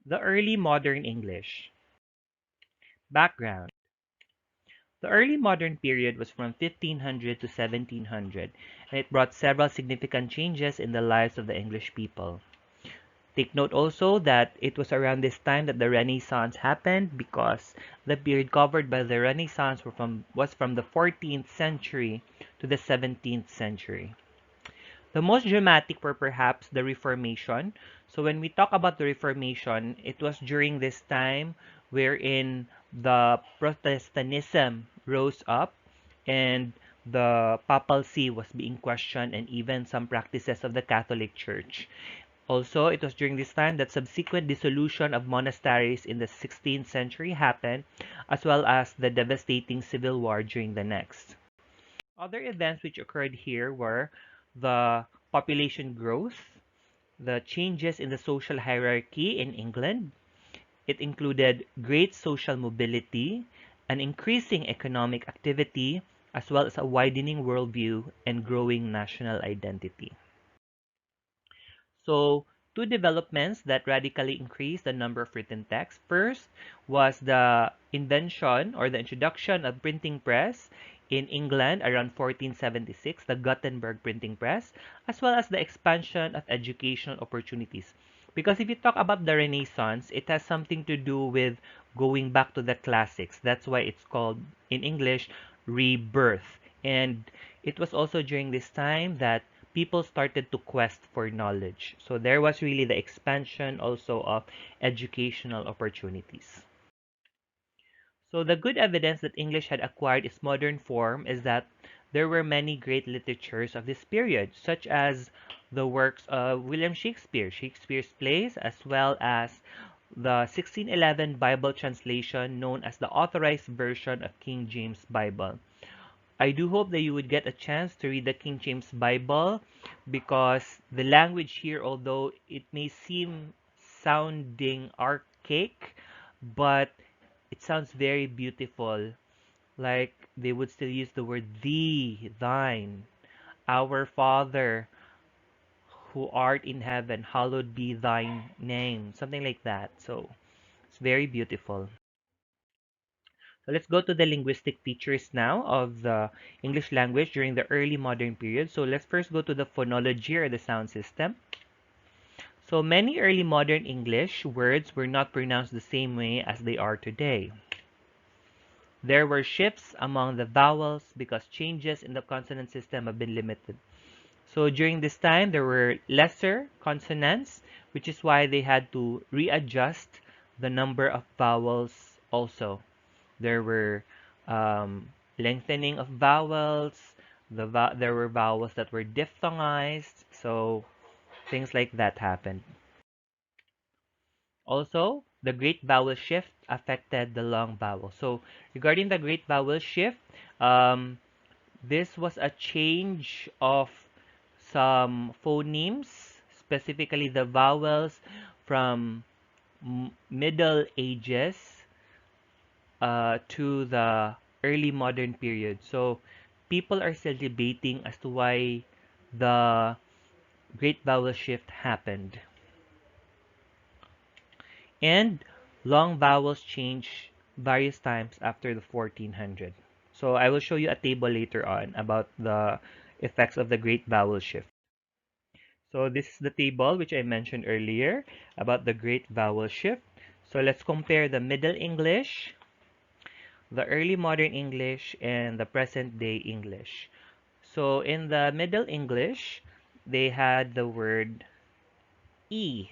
The early modern English. Background. The early modern period was from 1500 to 1700, and it brought several significant changes in the lives of the English people. Take note also that it was around this time that the Renaissance happened, because the period covered by the Renaissance was from the 14th century to the 17th century. The most dramatic were perhaps the Reformation. So when we talk about the Reformation, it was during this time wherein the Protestantism rose up and the papacy was being questioned, and even some practices of the Catholic Church. Also, it was during this time that subsequent dissolution of monasteries in the 16th century happened, as well as the devastating civil war during the next. Other events which occurred here were the population growth, the changes in the social hierarchy in England. It included great social mobility, an increasing economic activity, as well as a widening worldview and growing national identity. So, two developments that radically increased the number of written texts. First was the invention or the introduction of printing press in England around 1476, the Gutenberg printing press, as well as the expansion of educational opportunities. Because if you talk about the Renaissance, it has something to do with going back to the classics. That's why it's called in English rebirth. And it was also during this time that people started to quest for knowledge. So there was really the expansion also of educational opportunities. So the good evidence that English had acquired its modern form is that there were many great literatures of this period, such as the works of William Shakespeare, Shakespeare's plays, as well as the 1611 Bible translation known as the Authorized Version of King James Bible. I do hope that you would get a chance to read the King James Bible, because the language here, although it may seem sounding archaic, but it sounds very beautiful. Like they would still use the word thee, thine, our Father who art in heaven, hallowed be thy name, something like that. So it's very beautiful. So let's go to the linguistic features now of the English language during the early modern period. So let's first go to the phonology or the sound system. So many early modern English words were not pronounced the same way as they are today. There were shifts among the vowels because changes in the consonant system have been limited. So during this time, there were lesser consonants, which is why they had to readjust the number of vowels also. There were lengthening of vowels. There were vowels that were diphthongized. So things like that happened. Also, the great vowel shift affected the long vowel. So regarding the great vowel shift, um, this was a change of some phonemes, specifically the vowels from Middle Ages to the early modern period. So people are still debating as to why the great vowel shift happened. And long vowels change various times after the 1400. So I will show you a table later on about the effects of the great vowel shift. So this is the table which I mentioned earlier about the great vowel shift. So let's compare the Middle English, the early modern English, and the present day English. So in the Middle English, they had the word E,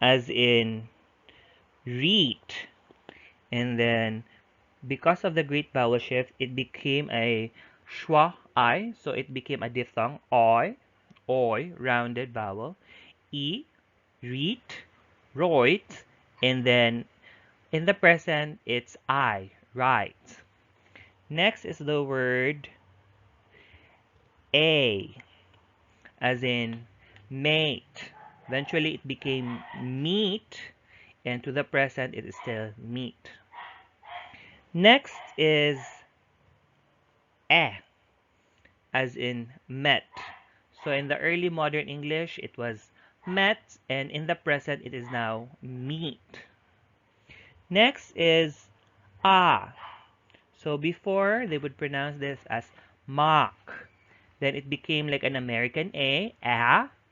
as in read. And then because of the great vowel shift, it became a schwa I, so it became a diphthong oi, rounded vowel. E, read, roit, and then in the present, it's I, right. Next is the word A, as in mate. Eventually, it became meat, and to the present, it is still meat. Next is as in met. So in the early modern English, it was met, and in the present it is now meet. Next is ah. So before they would pronounce this as mock. Then it became like an American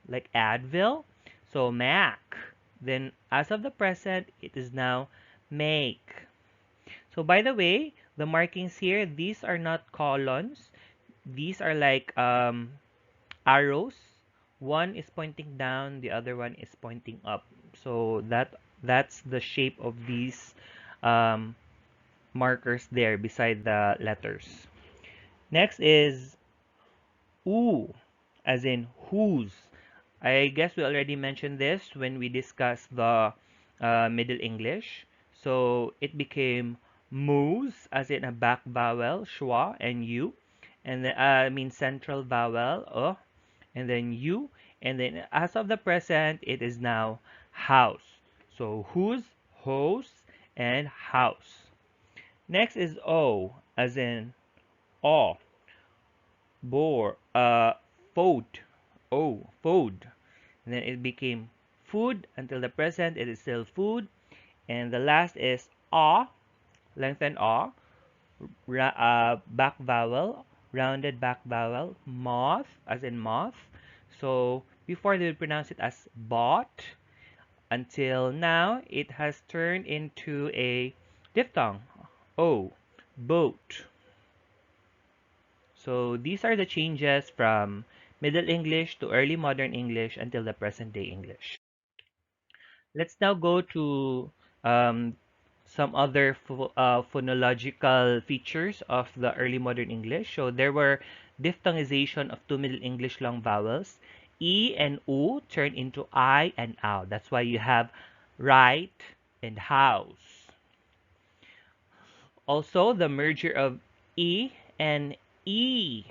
like Advil. So Mac. Then as of the present, it is now make. So by the way, the markings here, these are not colons. These are like arrows. One is pointing down, the other one is pointing up. So that's the shape of these um, markers there beside the letters. Next is oo, as in whose. I guess we already mentioned this when we discussed the Middle English. So it became moose, as in a back vowel, schwa, and u. And then, I mean central vowel, and then u. And then as of the present, it is now house. So whose, hose, and house. Next is o, as in aw, bore, food, food. And then it became food until the present, it is still food. And the last is aw, lengthened aw, back vowel, rounded back vowel, moth, as in moth. So before they would pronounce it as bought, until now it has turned into a diphthong, o, boat. So these are the changes from Middle English to early modern English until the present day English. Let's now go to um, some other phonological features of the early modern English. So there were diphthongization of two Middle English long vowels. E and U turn into I and ow. That's why you have right and house. Also, the merger of E and E.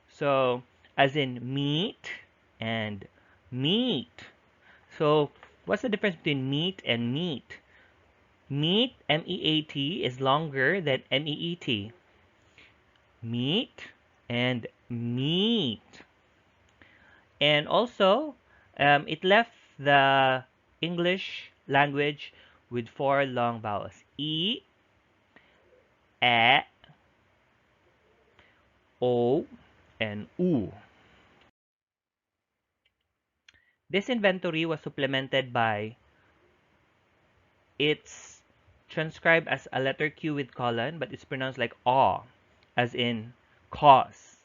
So, as in meat and meat. So, what's the difference between meat and meat? Meat, M-E-A-T, is longer than M-E-E-T. Meat and meat. And also, it left the English language with four long vowels. E, E, O, and U. This inventory was supplemented by it's transcribed as a letter Q with colon, but it's pronounced like aw, as in cause.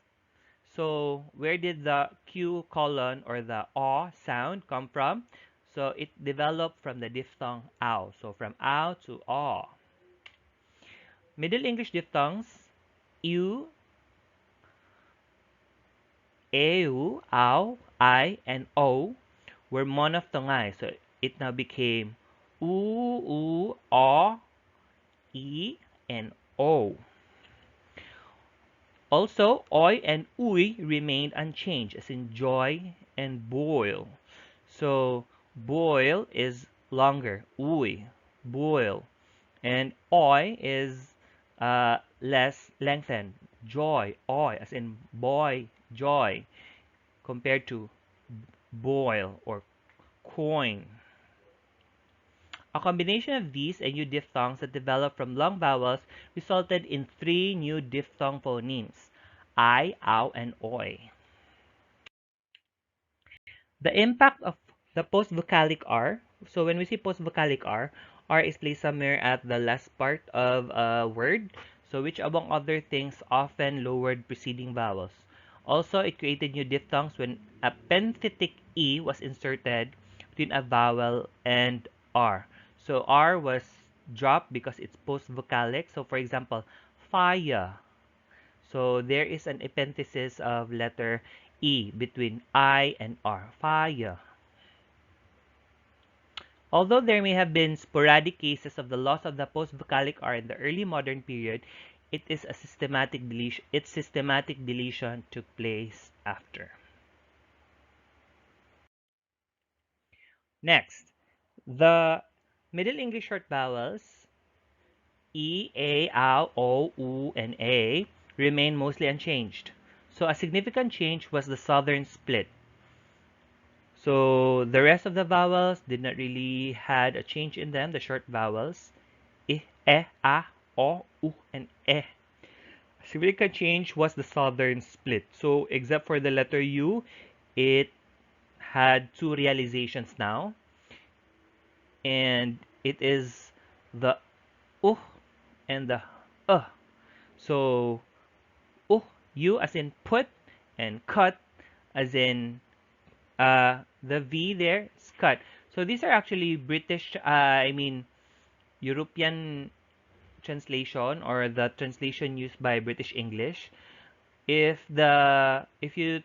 So where did the Q colon or the aw sound come from? So it developed from the diphthong ow. So from ow to aw. Middle English diphthongs u, eu, ow, I, and o were monophthongized. So it now became u, aw, e, and o. Also, oi and ui remained unchanged, as in joy and boil. So, boil is longer, ui, boil. And oi is less lengthened, joy, oi, as in boy, joy, compared to boil or coin. A combination of these and new diphthongs that developed from long vowels resulted in three new diphthong phonemes: I, ow, and oi. The impact of the post-vocalic R. So when we say post-vocalic R, R is placed somewhere at the last part of a word. So which among other things often lowered preceding vowels. Also, it created new diphthongs when a penthetic E was inserted between a vowel and R. So R was dropped because it's post-vocalic. So for example, fire. So there is an epenthesis of letter E between I and R. Fire. Although there may have been sporadic cases of the loss of the post-vocalic R in the early modern period, it is a systematic deletion. Its systematic deletion took place after. Next, the Middle English short vowels E, A, ow, O, U, and A remain mostly unchanged. So a significant change was the southern split. So the rest of the vowels did not really had a change in them, the short vowels. I, a, o, u, and e. Significant change was the southern split. So except for the letter U, it had two realizations now. And it is the U and the So U as in put, and cut as in the V there is cut. So these are actually British, European translation, or the translation used by British English. If you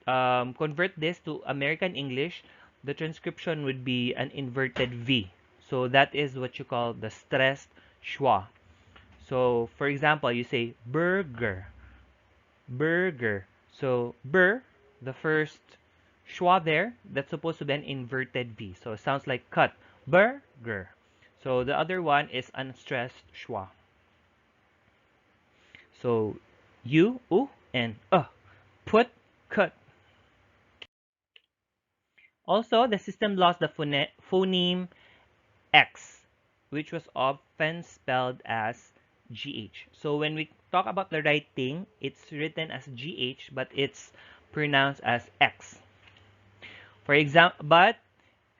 convert this to American English, the transcription would be an inverted V. So that is what you call the stressed schwa. So for example, you say burger, burger. So the first schwa there, that's supposed to be an inverted V. So it sounds like cut, burger. So the other one is unstressed schwa. So U, and put, cut. Also, the system lost the phoneme X, which was often spelled as GH. So when we talk about the writing, it's written as GH, but it's pronounced as X. For example, but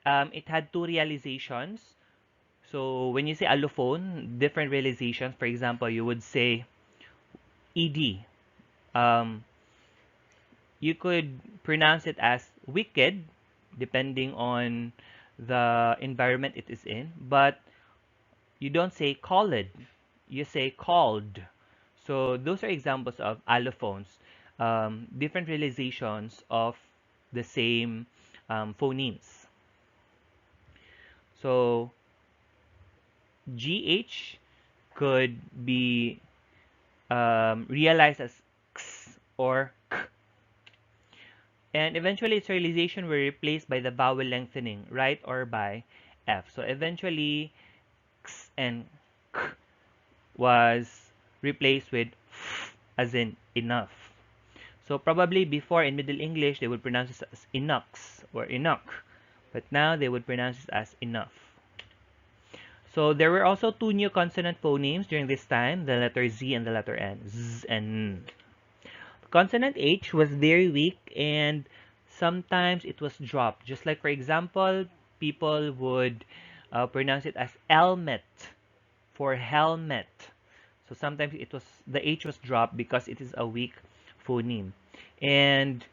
it had two realizations. So when you say allophone, different realizations. For example, you would say ED. Um, you could pronounce it as wicked, depending on the environment it is in, but you don't say called, you say called. So those are examples of allophones, different realizations of the same phonemes. So GH could be realized as x or k. And eventually its realization were replaced by the vowel lengthening, right, or by F. So eventually x and k was replaced with f as in enough. So probably before in Middle English they would pronounce it as enox or enoch, but now they would pronounce it as enough. So there were also two new consonant phonemes during this time, the letter Z and the letter N. Z and N. Consonant H was very weak and sometimes it was dropped. Just like, for example, people would pronounce it as helmet for helmet. So sometimes the H was dropped because it is a weak phoneme. And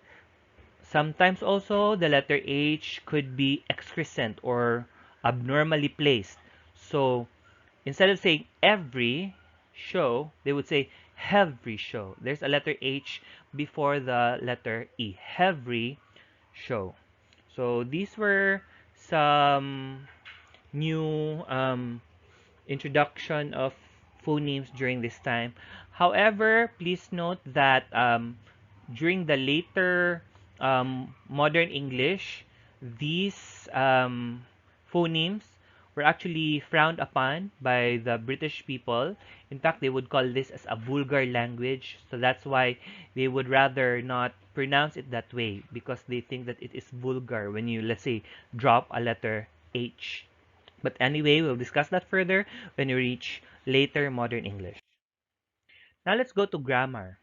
sometimes also the letter H could be excrescent or abnormally placed. So instead of saying every show, they would say every show. There's a letter H before the letter E. Every show. So these were some new introduction of phonemes during this time. However, please note that during the later modern English, these phonemes were actually frowned upon by the British people. In fact, they would call this as a vulgar language. So that's why they would rather not pronounce it that way, because they think that it is vulgar when you, let's say, drop a letter H. But anyway, we'll discuss that further when we reach later modern English. Now let's go to grammar.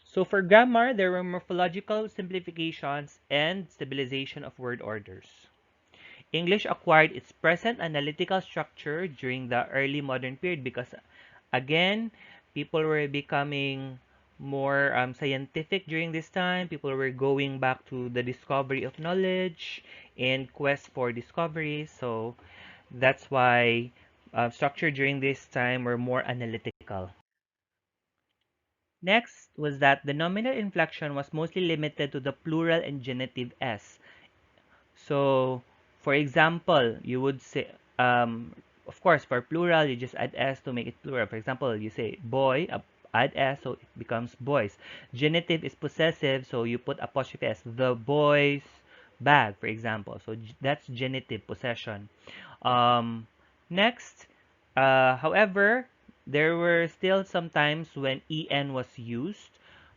So for grammar, there were morphological simplifications and stabilization of word orders. English acquired its present analytical structure during the early modern period because, again, people were becoming more scientific during this time. People were going back to the discovery of knowledge and quest for discovery. So that's why structure during this time were more analytical. Next was that the nominal inflection was mostly limited to the plural and genitive s. So, for example, you would say, of course, for plural, you just add s to make it plural. For example, you say boy, add s, so it becomes boys. Genitive is possessive, so you put apostrophe s. The boy's bag, for example. So that's genitive possession. Um, Next, however, there were still some times when en was used.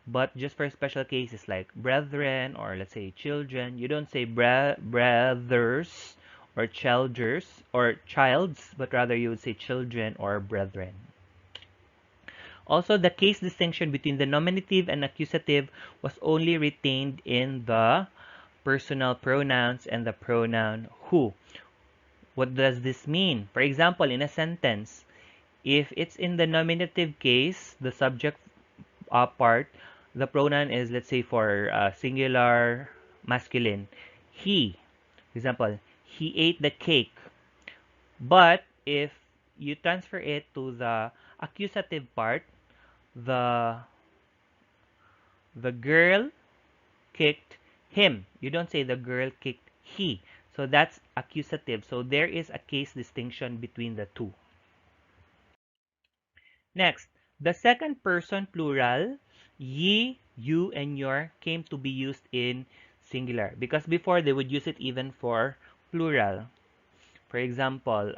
But just for special cases like brethren or let's say children, you don't say brothers or childers or childs, but rather you would say children or brethren. Also, the case distinction between the nominative and accusative was only retained in the personal pronouns and the pronoun who. What does this mean? For example, in a sentence, if it's in the nominative case, the subject part, the pronoun is, let's say, for singular masculine, he. For example, he ate the cake. But if you transfer it to the accusative part, the girl kicked him. You don't say the girl kicked he. So that's accusative. So there is a case distinction between the two. Next, the second person plural, ye, you, and your came to be used in singular. Because before they would use it even for plural. For example,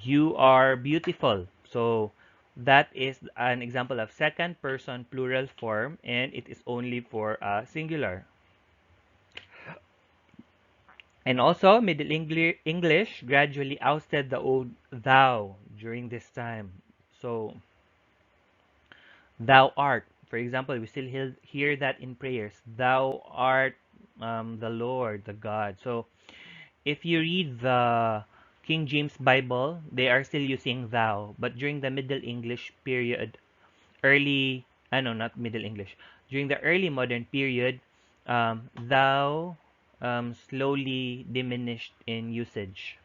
you are beautiful. So that is an example of second person plural form, and it is only for singular. And also, Middle English gradually ousted the old thou during this time. So, thou art. For example, we still hear that in prayers. Thou art the Lord, the God. So, if you read the King James Bible, they are still using thou. But during the Middle English period, not Middle English, during the early modern period, thou slowly diminished in usage.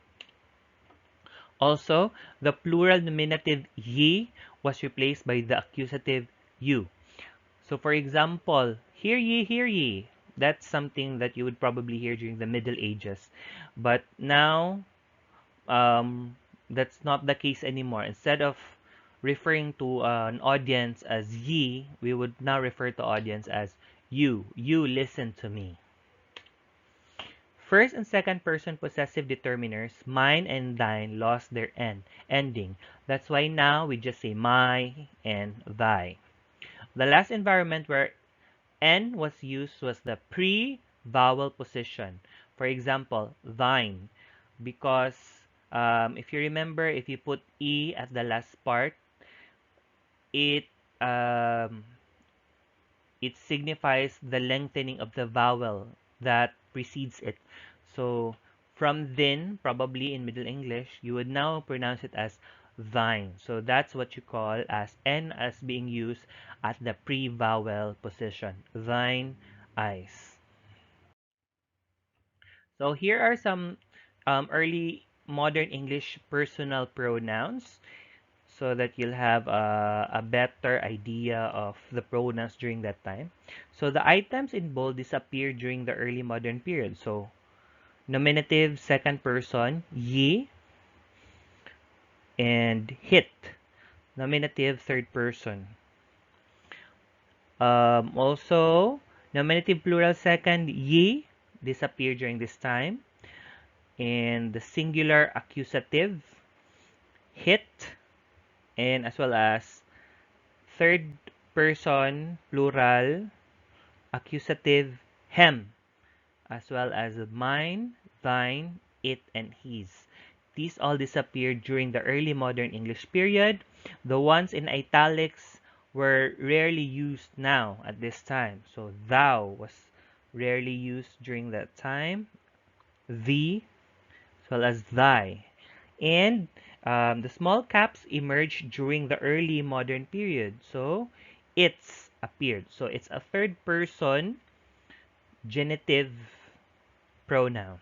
Also, the plural nominative ye was replaced by the accusative you. So, for example, hear ye, hear ye. That's something that you would probably hear during the Middle Ages. But now, that's not the case anymore. Instead of referring to an audience as ye, we would now refer to audience as you. You listen to me. First and second person possessive determiners, mine and thine, lost their ending. That's why now we just say my and thy. The last environment where N was used was the pre-vowel position. For example, thine. Because if you remember, if you put E at the last part, it um, it signifies the lengthening of the vowel that precedes it. So from then, probably in Middle English, you would now pronounce it as thine. So that's what you call as N as being used at the pre-vowel position. Thine eyes. So here are some early modern English personal pronouns so that you'll have a better idea of the pronouns during that time. So the items in bold disappeared during the early modern period. So nominative second person, ye, and hit. Nominative third person. Also, nominative plural second, ye, disappeared during this time. And the singular accusative, hit, and as well as third person plural accusative hem, as well as mine, thine, it, and his. These all disappeared during the early modern English period. The ones in italics were rarely used now at this time. So thou was rarely used during that time. Thee, as well as thy. And the small caps emerged during the early modern period. So it's appeared. So it's a third person genitive pronoun.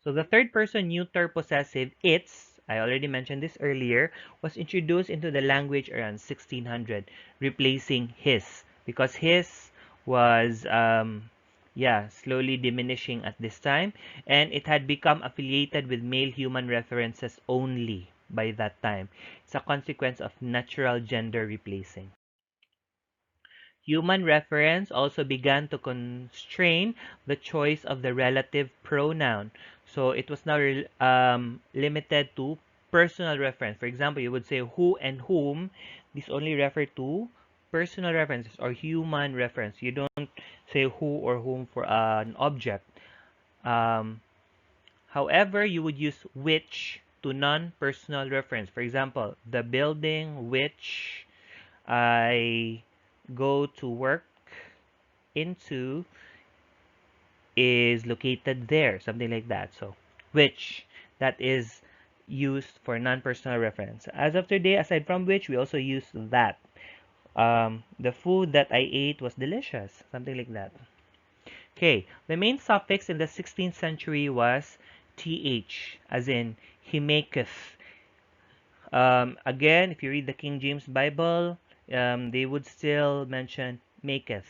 So the third person neuter possessive it's, I already mentioned this earlier, was introduced into the language around 1600, replacing his, because his was slowly diminishing at this time, and it had become affiliated with male human references only by that time. It's a consequence of natural gender replacing. Human reference also began to constrain the choice of the relative pronoun. So it was now limited to personal reference. For example, you would say who and whom. These only refer to personal references or human reference. You don't say who or whom for an object. Um, However, you would use which to non-personal reference. For example, the building which I go to work into is located there, something like that. So, which, that is used for non-personal reference. As of today, aside from which, we also use that. The food that I ate was delicious, something like that. Okay, the main suffix in the 16th century was th, as in he maketh. Again, if you read the King James Bible, they would still mention maketh.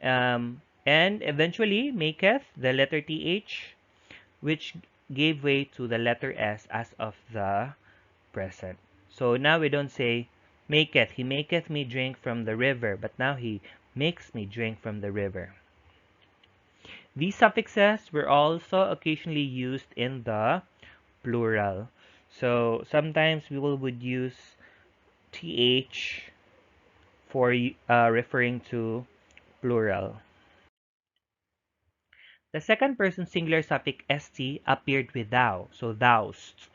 And eventually, maketh, the letter th, which gave way to the letter s as of the present. So now we don't say maketh, he maketh me drink from the river, but now he makes me drink from the river. These suffixes were also occasionally used in the plural. So sometimes we would use th for referring to plural. The second person singular suffix st appeared with thou, so thou'st.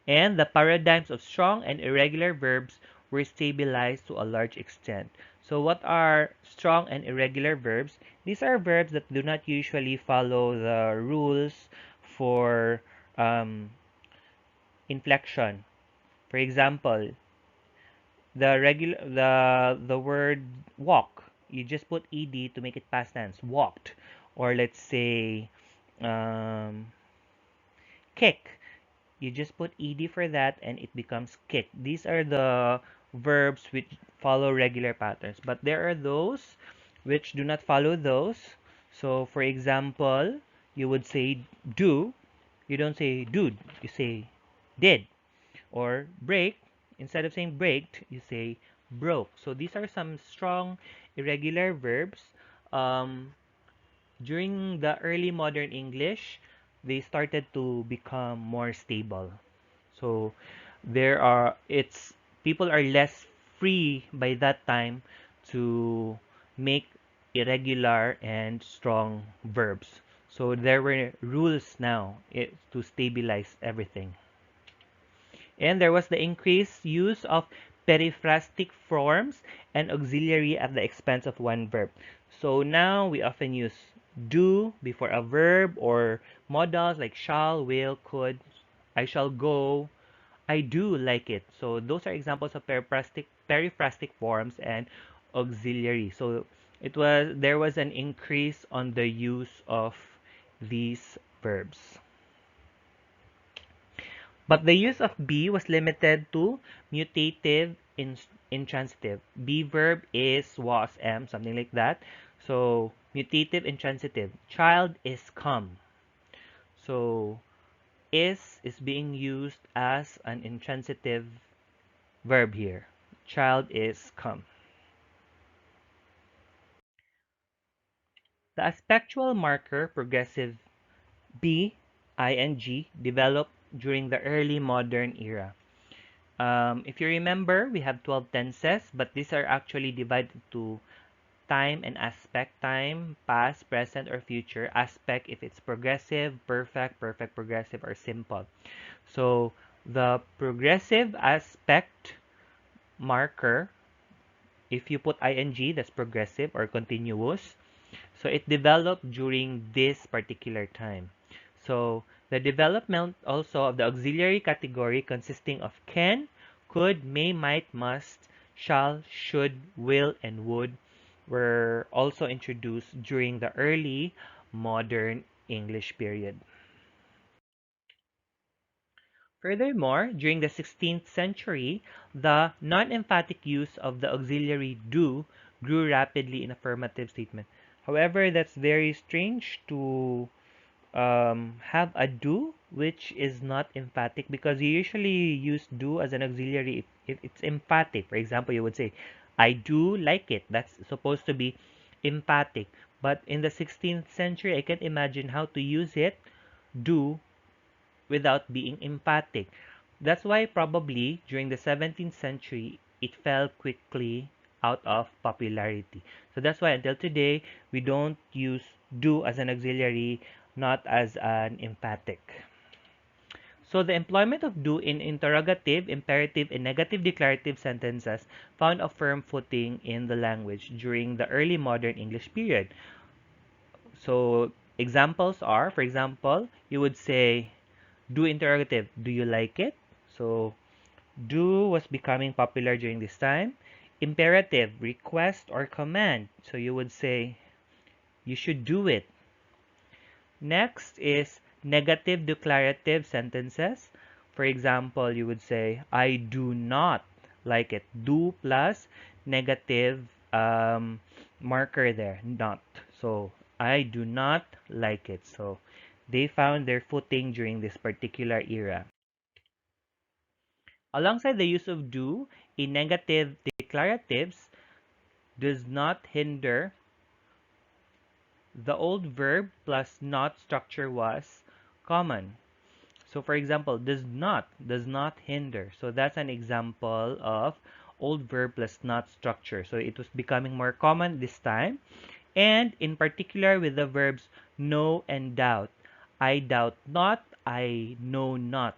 And the paradigms of strong and irregular verbs were stabilized to a large extent. So what are strong and irregular verbs? These are verbs that do not usually follow the rules for inflection. For example, the word walk, you just put ed to make it past tense, walked. Or let's say um, kick, you just put ed for that and it becomes kick. These are the verbs which follow regular patterns, but there are those which do not follow those. So for example, you would say do, you don't say dude, you say did. Or break, instead of saying breaked, you say broke. So these are some strong irregular verbs. Um, During the early modern English, they started to become more stable. So it's people are less free by that time to make irregular and strong verbs. So there were rules now to stabilize everything. And there was the increased use of periphrastic forms and auxiliary at the expense of one verb. So now we often use do before a verb or modals like shall, will, could, I shall go, I do like it. So those are examples of periphrastic forms and auxiliary. So there was an increase on the use of these verbs. But the use of be was limited to mutative intransitive. Be verb is, was, am, something like that. So mutative intransitive. Child is come. So is being used as an intransitive verb here. Child is come. The aspectual marker progressive be ing developed during the early modern era. If you remember, we have 12 tenses, but these are actually divided to time and aspect. Time, past, present, or future. Aspect if it's progressive, perfect, perfect progressive, or simple. So the progressive aspect marker, if you put ing, that's progressive or continuous. So it developed during this particular time. So the development also of the auxiliary category consisting of can, could, may, might, must, shall, should, will, and would were also introduced during the early modern English period. Furthermore, during the 16th century, the non-emphatic use of the auxiliary do grew rapidly in affirmative statement. However, that's very strange to have a do which is not emphatic, because you usually use do as an auxiliary if it's emphatic. For example, you would say, I do like it. That's supposed to be emphatic. But in the 16th century, I can't imagine how to use it, do, without being emphatic. That's why probably during the 17th century, it fell quickly out of popularity. So that's why until today, we don't use do as an auxiliary, not as an emphatic. So the employment of do in interrogative, imperative, and negative declarative sentences found a firm footing in the language during the early modern English period. So examples are, for example, you would say, do interrogative, do you like it? So do was becoming popular during this time. Imperative, request or command. So you would say, you should do it. Next is negative declarative sentences. For example, you would say, I do not like it. Do plus negative marker there, not. So, I do not like it. So, they found their footing during this particular era. Alongside the use of do, in negative declaratives does not hinder. The old verb plus not structure was common. So for example, does not hinder. So that's an example of old verb plus not structure. So it was becoming more common this time. And in particular with the verbs know and doubt. I doubt not, I know not.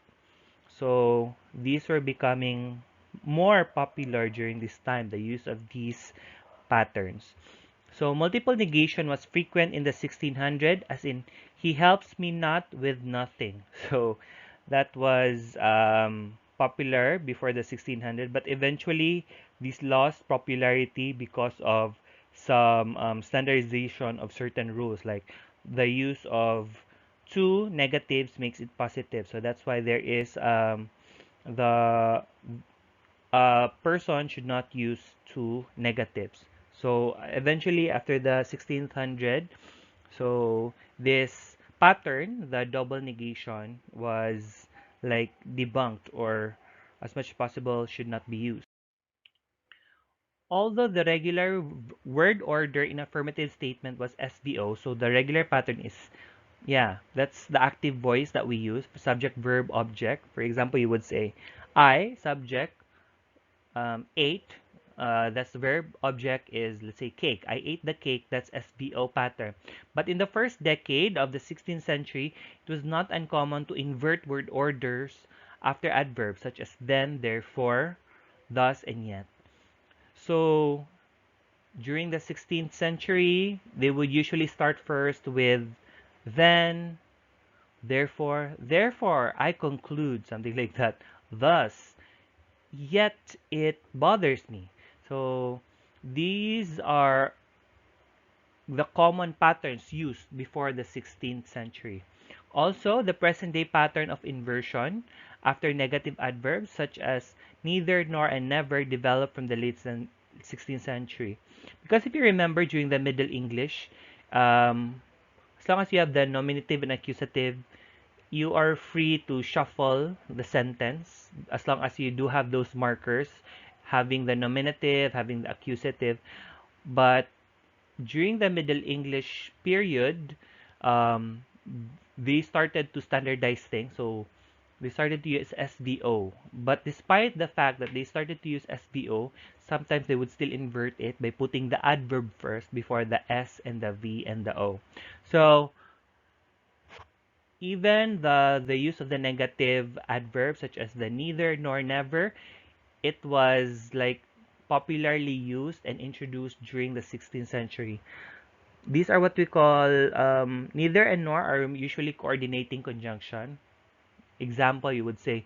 So these were becoming more popular during this time, the use of these patterns. So multiple negation was frequent in the 1600, as in, he helps me not with nothing. So that was popular before the 1600, but eventually this lost popularity because of some standardization of certain rules, like the use of two negatives makes it positive. So that's why there is the person should not use two negatives. So eventually, after the 1600, so this pattern, the double negation, was like debunked, or as much as possible should not be used. Although the regular word order in affirmative statement was SVO, so the regular pattern is, yeah, that's the active voice that we use, subject, verb, object. For example, you would say, I, subject, ate, that's the verb, object is, let's say, cake. I ate the cake, that's SVO pattern. But in the first decade of the 16th century, it was not uncommon to invert word orders after adverbs, such as then, therefore, thus, and yet. So during the 16th century, they would usually start first with then, therefore, I conclude, something like that. Thus, yet it bothers me. So these are the common patterns used before the 16th century. Also, the present-day pattern of inversion after negative adverbs such as neither, nor, and never developed from the late 16th century. Because if you remember during the Middle English, as long as you have the nominative and accusative, you are free to shuffle the sentence as long as you do have those markers, having the nominative, having the accusative. But during the Middle English period, um, they started to standardize things. So they started to use SVO. But despite the fact that they started to use SVO, sometimes they would still invert it by putting the adverb first before the S and the V and the O. So even the use of the negative adverbs such as the neither nor never, it was like popularly used and introduced during the 16th century. These are what we call neither and nor are usually coordinating conjunction. Example, you would say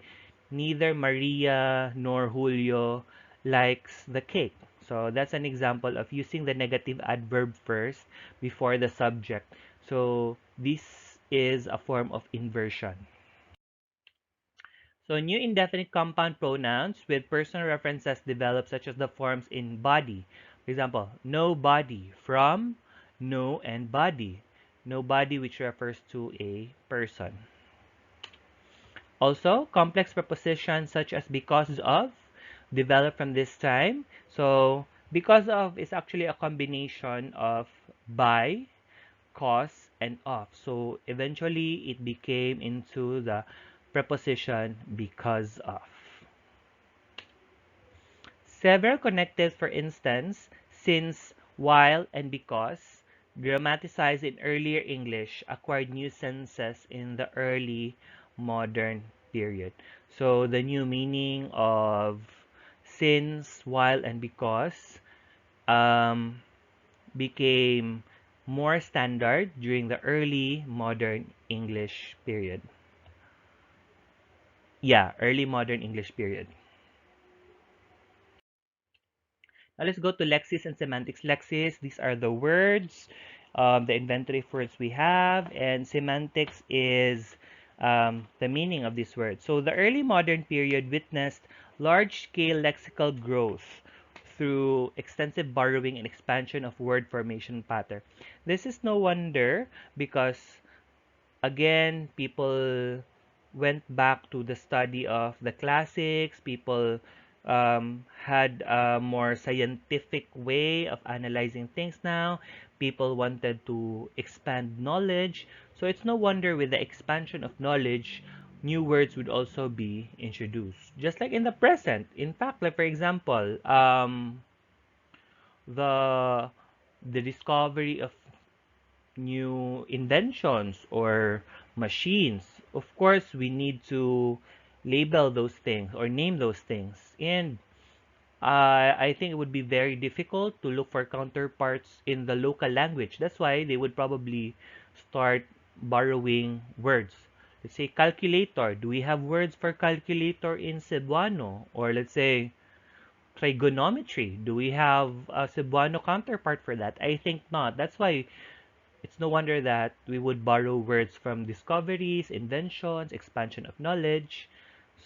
neither Maria nor Julio likes the cake. So that's an example of using the negative adverb first before the subject. So this is a form of inversion. So new indefinite compound pronouns with personal references develop, such as the forms in body. For example, no body, from, no, and body. No body, which refers to a person. Also, complex prepositions such as because of develop from this time. So because of is actually a combination of by, cause, and of. So eventually it became into the preposition because of. Several connectives, for instance, since, while, and because, grammaticized in earlier English, acquired new senses in the early modern period. So the new meaning of since, while, and because um, became more standard during the early modern English period. Yeah, early modern English period. Now let's go to Lexis and Semantics. Lexis, these are the words, the inventory of words we have, and semantics is the meaning of these words. So the early modern period witnessed large-scale lexical growth through extensive borrowing and expansion of word formation pattern. This is no wonder because again, people went back to the study of the classics. People had a more scientific way of analyzing things now. People wanted to expand knowledge. So it's no wonder with the expansion of knowledge, new words would also be introduced. Just like in the present. In fact, like for example, the the discovery of new inventions or machines, of course, we need to label those things or name those things. And I think it would be very difficult to look for counterparts in the local language. That's why they would probably start borrowing words. Let's say calculator. Do we have words for calculator in Cebuano? Or let's say trigonometry. Do we have a Cebuano counterpart for that? I think not. That's why it's no wonder that we would borrow words from discoveries, inventions, expansion of knowledge.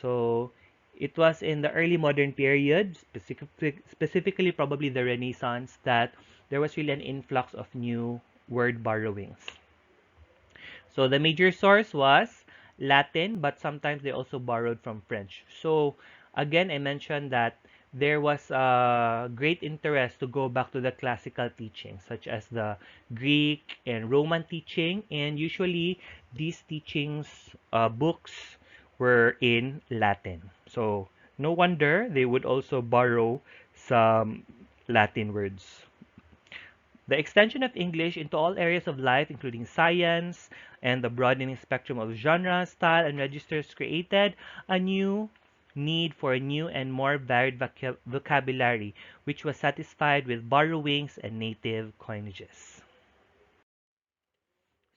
So it was in the early modern period, specifically probably the Renaissance, that there was really an influx of new word borrowings. So the major source was Latin, but sometimes they also borrowed from French. So again, I mentioned that there was a great interest to go back to the classical teachings, such as the Greek and Roman teaching, and usually these teachings books were in Latin. So no wonder they would also borrow some Latin words. The extension of English into all areas of life, including science, and the broadening spectrum of genre, style, and registers created a new need for a new and more varied vocabulary, which was satisfied with borrowings and native coinages.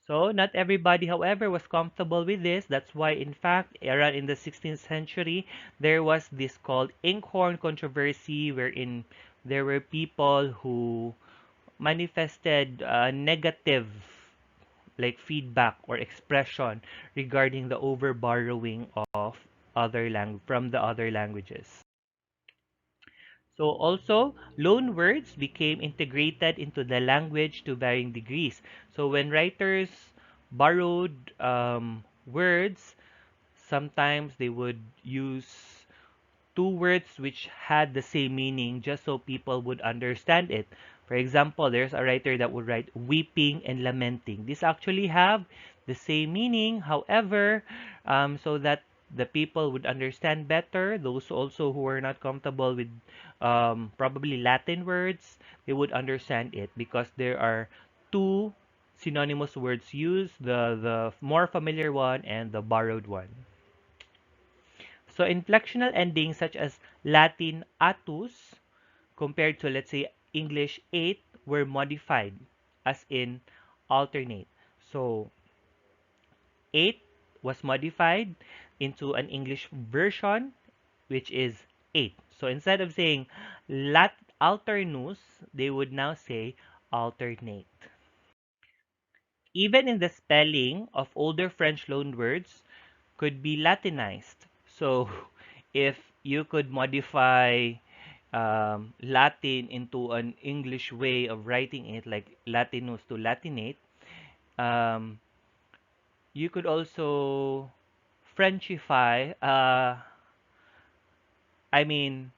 So, not everybody, however, was comfortable with this. That's why, in fact, around in the 16th century, there was this called Incorn Controversy, wherein there were people who manifested negative like feedback or expression regarding the over borrowing of from the other languages. So also loan words became integrated into the language to varying degrees. So when writers borrowed words, sometimes they would use two words which had the same meaning just so people would understand it. For example, there's a writer that would write weeping and lamenting. These actually have the same meaning, however, so that the people would understand better, those also who are not comfortable with probably Latin words, they would understand it because there are two synonymous words used, the more familiar one and the borrowed one. So inflectional endings such as Latin atus compared to, let's say, English eight were modified as in alternate. So eight was modified into an English version which is eight. So instead of saying alternus, they would now say alternate. Even in the spelling of older French loanwords could be Latinized. So if you could modify Latin into an English way of writing it, like Latinus to Latinate, um, you could also Frenchify, I mean,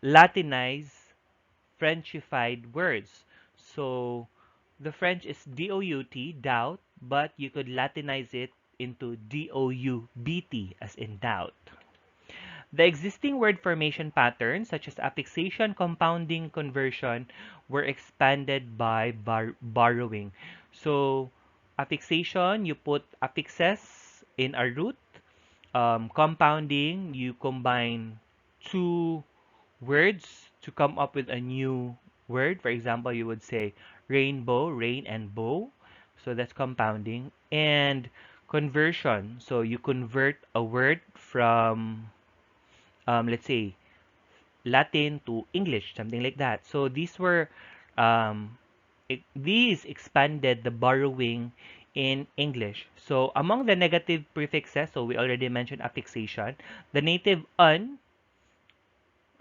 Latinize Frenchified words. So the French is DOUT, doubt, but you could Latinize it into doubt, as in doubt. The existing word formation patterns, such as affixation, compounding, conversion, were expanded by borrowing. So, affixation, you put affixes in a root. Compounding, you combine two words to come up with a new word. For example, you would say rainbow, rain and bow. So that's compounding. And conversion, so you convert a word from, let's say, Latin to English, something like that. So these were, these expanded the borrowing in English. So among the negative prefixes, so we already mentioned affixation, the native un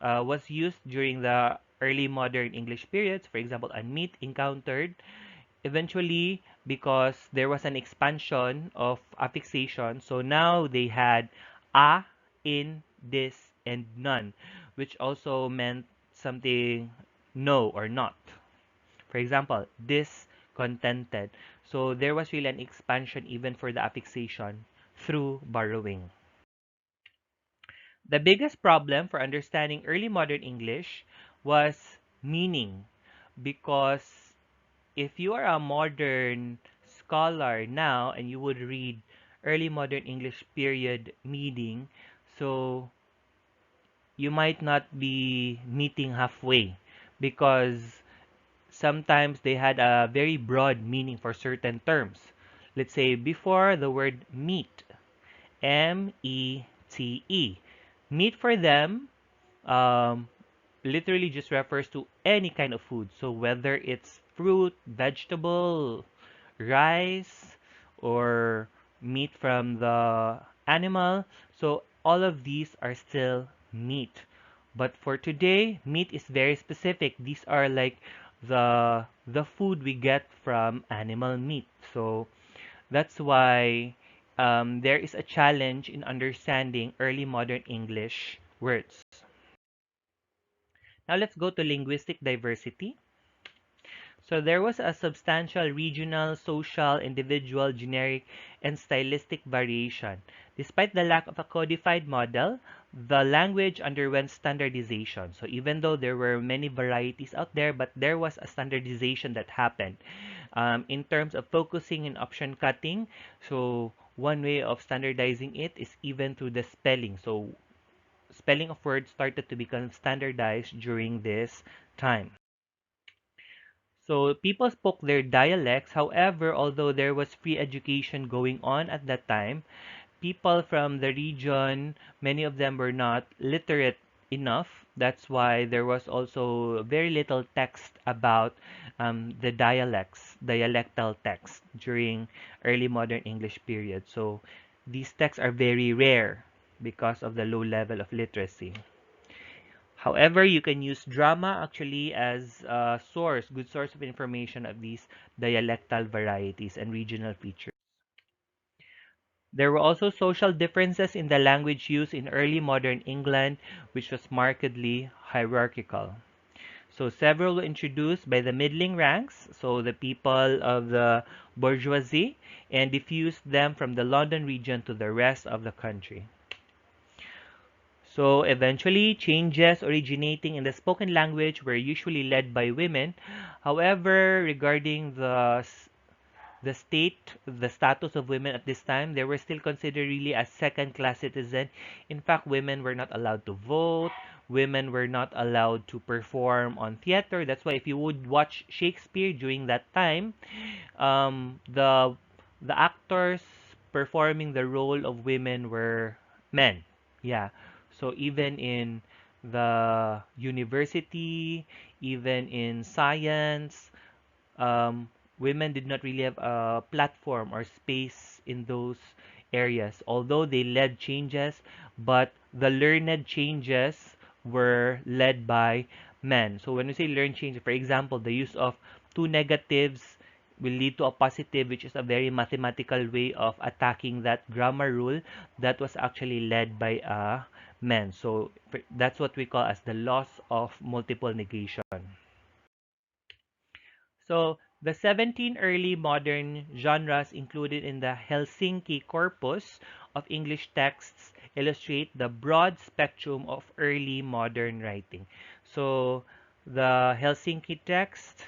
was used during the early modern English periods. For example, unmeet, encountered. Eventually, because there was an expansion of affixation, so now they had a, in, this, and none, which also meant something no or not. For example, discontented. So there was really an expansion even for the affixation through borrowing. The biggest problem for understanding early modern English was meaning, because if you are a modern scholar now and you would read early modern English period meaning, so you might not be meeting halfway, because sometimes they had a very broad meaning for certain terms. Let's say before the word meat, METE. Meat for them um, literally just refers to any kind of food. So whether it's fruit, vegetable, rice, or meat from the animal. So all of these are still meat. But for today, meat is very specific. These are like the food we get from animal meat. So that's why there is a challenge in understanding early modern English words. Now let's go to linguistic diversity. So there was a substantial regional, social, individual, generic, and stylistic variation. Despite the lack of a codified model, the language underwent standardization. So even though there were many varieties out there, but there was a standardization that happened. In terms of focusing and option cutting, so one way of standardizing it is even through the spelling. So spelling of words started to become standardized during this time. So people spoke their dialects. However, although there was free education going on at that time, people from the region, many of them were not literate enough. That's why there was also very little text about the dialects, dialectal text during early modern English period. So these texts are very rare because of the low level of literacy. However, you can use drama actually as a source, good source of information of these dialectal varieties and regional features. There were also social differences in the language used in early modern England, which was markedly hierarchical. So several were introduced by the middling ranks, so the people of the bourgeoisie, and diffused them from the London region to the rest of the country. So eventually, changes originating in the spoken language were usually led by women. However, regarding the state, the status of women at this time, they were still considered really as second-class citizen. In fact, women were not allowed to vote. Women were not allowed to perform on theater. That's why if you would watch Shakespeare during that time, um, the the actors performing the role of women were men. Yeah. So even in the university, even in science, women did not really have a platform or space in those areas. Although they led changes, but the learned changes were led by men. So when we say learn change, for example, the use of two negatives will lead to a positive, which is a very mathematical way of attacking that grammar rule that was actually led by men. So that's what we call as the loss of multiple negation. So The 17 early modern genres included in the Helsinki corpus of English texts illustrate the broad spectrum of early modern writing. So, the Helsinki text,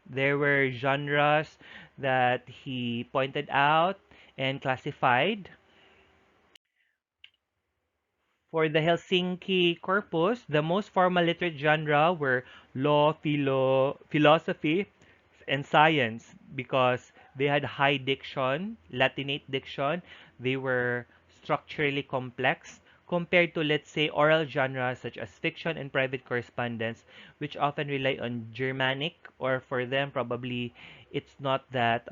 there were genres that he pointed out and classified. For the Helsinki corpus, the most formal literate genre were law, philosophy, and science because they had high diction, Latinate diction. They were structurally complex compared to, let's say, oral genres such as fiction and private correspondence, which often rely on Germanic, or for them, probably it's not that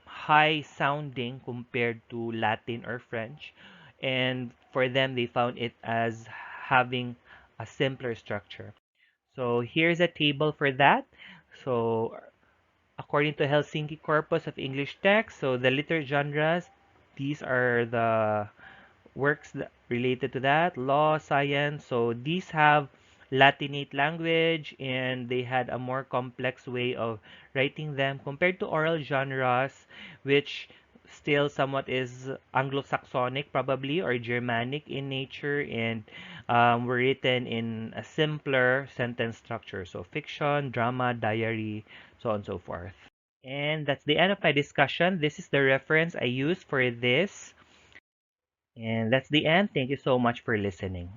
high sounding compared to Latin or French. And for them, they found it as having a simpler structure. So here's a table for that. So according to Helsinki Corpus of English Text, so the literary genres, these are the works that related to that, law, science. So these have Latinate language and they had a more complex way of writing them compared to oral genres, which still somewhat is Anglo-Saxonic probably or Germanic in nature and were written in a simpler sentence structure. So fiction, drama, diary, so on and so forth. And that's the end of my discussion. This is the reference I used for this. And that's the end. Thank you so much for listening.